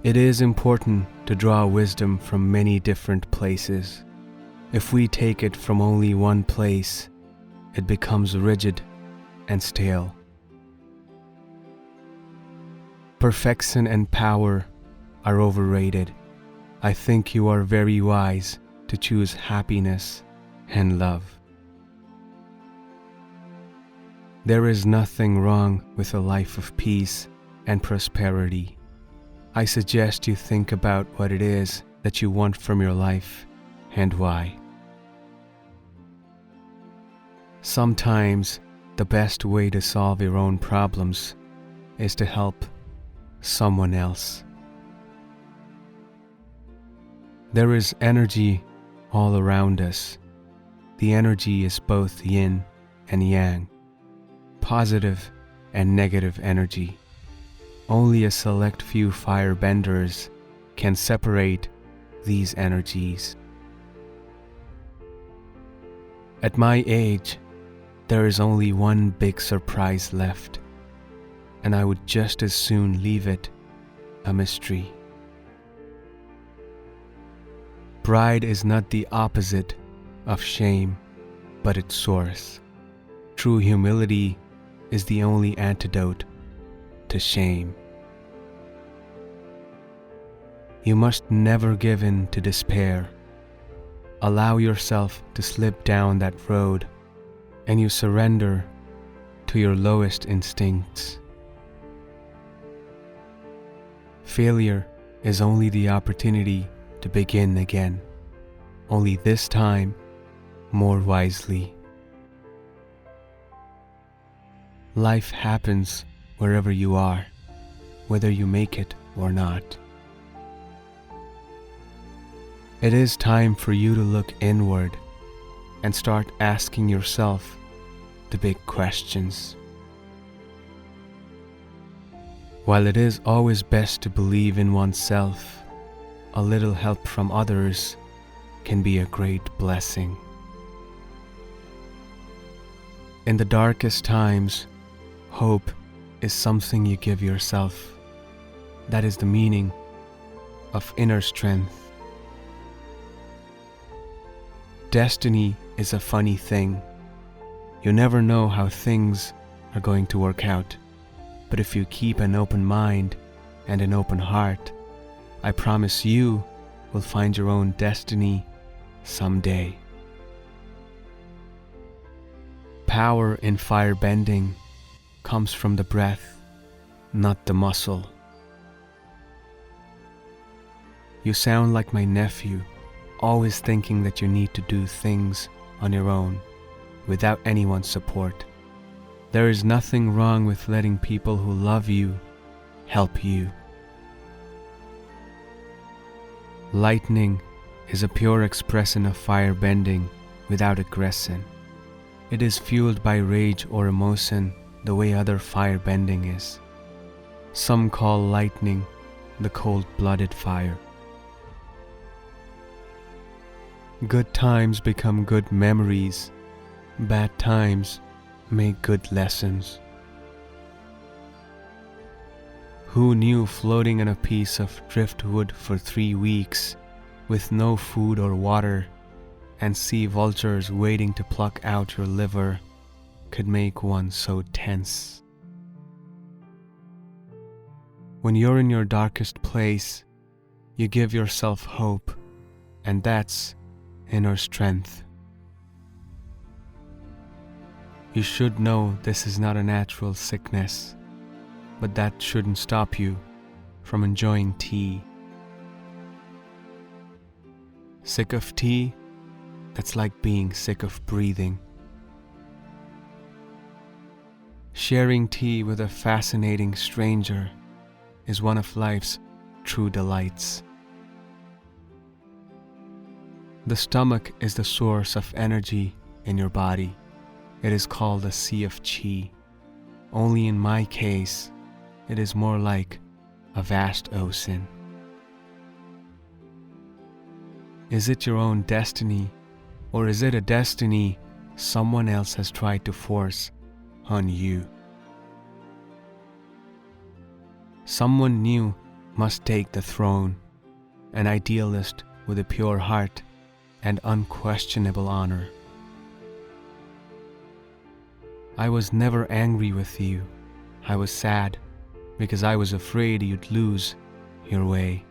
It is important to draw wisdom from many different places. If we take it from only one place, it becomes rigid and stale. Perfection and power are overrated. I think you are very wise to choose happiness and love. There is nothing wrong with a life of peace and prosperity. I suggest you think about what it is that you want from your life and why. Sometimes the best way to solve your own problems is to help someone else. There is energy all around us. The energy is both yin and yang, positive and negative energy. Only a select few firebenders can separate these energies. At my age, there is only one big surprise left, and I would just as soon leave it a mystery. Pride is not the opposite of shame, but its source. True humility is the only antidote to shame. You must never give in to despair. Allow yourself to slip down that road, and you surrender to your lowest instincts. Failure is only the opportunity to begin again, only this time more wisely. Life happens wherever you are, whether you make it or not. It is time for you to look inward and start asking yourself the big questions. While it is always best to believe in oneself, a little help from others can be a great blessing. In the darkest times, hope is something you give yourself. That is the meaning of inner strength. Destiny is a funny thing. You never know how things are going to work out. But if you keep an open mind and an open heart, I promise you will find your own destiny someday. Power in firebending comes from the breath, not the muscle. You sound like my nephew, always thinking that you need to do things on your own, without anyone's support. There is nothing wrong with letting people who love you help you. Lightning is a pure expression of firebending without aggression. It is fueled by rage or emotion the way other firebending is. Some call lightning the cold-blooded fire. Good times become good memories. Bad times make good lessons. Who knew floating on a piece of driftwood for 3 weeks with no food or water and sea vultures waiting to pluck out your liver could make one so tense? When you're in your darkest place, you give yourself hope, and that's inner strength. You should know this is not a natural sickness, but that shouldn't stop you from enjoying tea. Sick of tea? That's like being sick of breathing. Sharing tea with a fascinating stranger is one of life's true delights. The stomach is the source of energy in your body. It is called a sea of chi. Only in my case, it is more like a vast ocean. Is it your own destiny, or is it a destiny someone else has tried to force on you? Someone new must take the throne, an idealist with a pure heart and unquestionable honor. I was never angry with you. I was sad because I was afraid you'd lose your way.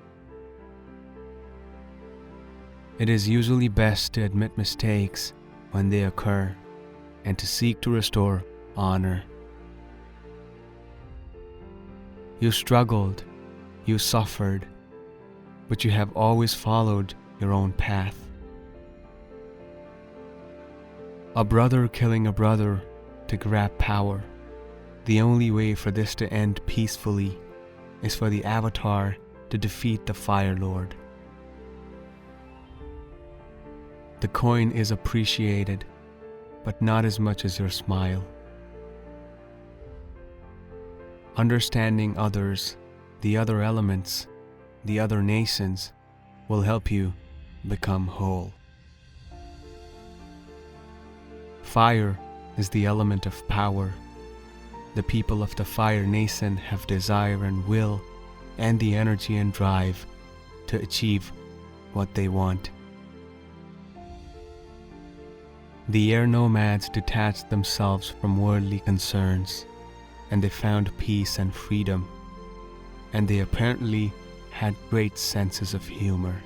It is usually best to admit mistakes when they occur and to seek to restore honor. You struggled, you suffered, but you have always followed your own path. A brother killing a brother to grab power. The only way for this to end peacefully is for the Avatar to defeat the Fire Lord. The coin is appreciated, but not as much as your smile. Understanding others, the other elements, the other nations, will help you become whole. Fire is the element of power. The people of the Fire Nation have desire and will and the energy and drive to achieve what they want. The air nomads detached themselves from worldly concerns, and they found peace and freedom, and they apparently had great senses of humor.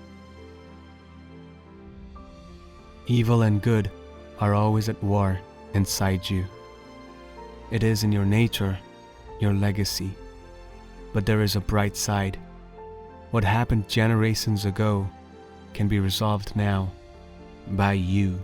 Evil and good are always at war inside you. It is in your nature, your legacy. But there is a bright side. What happened generations ago can be resolved now by you.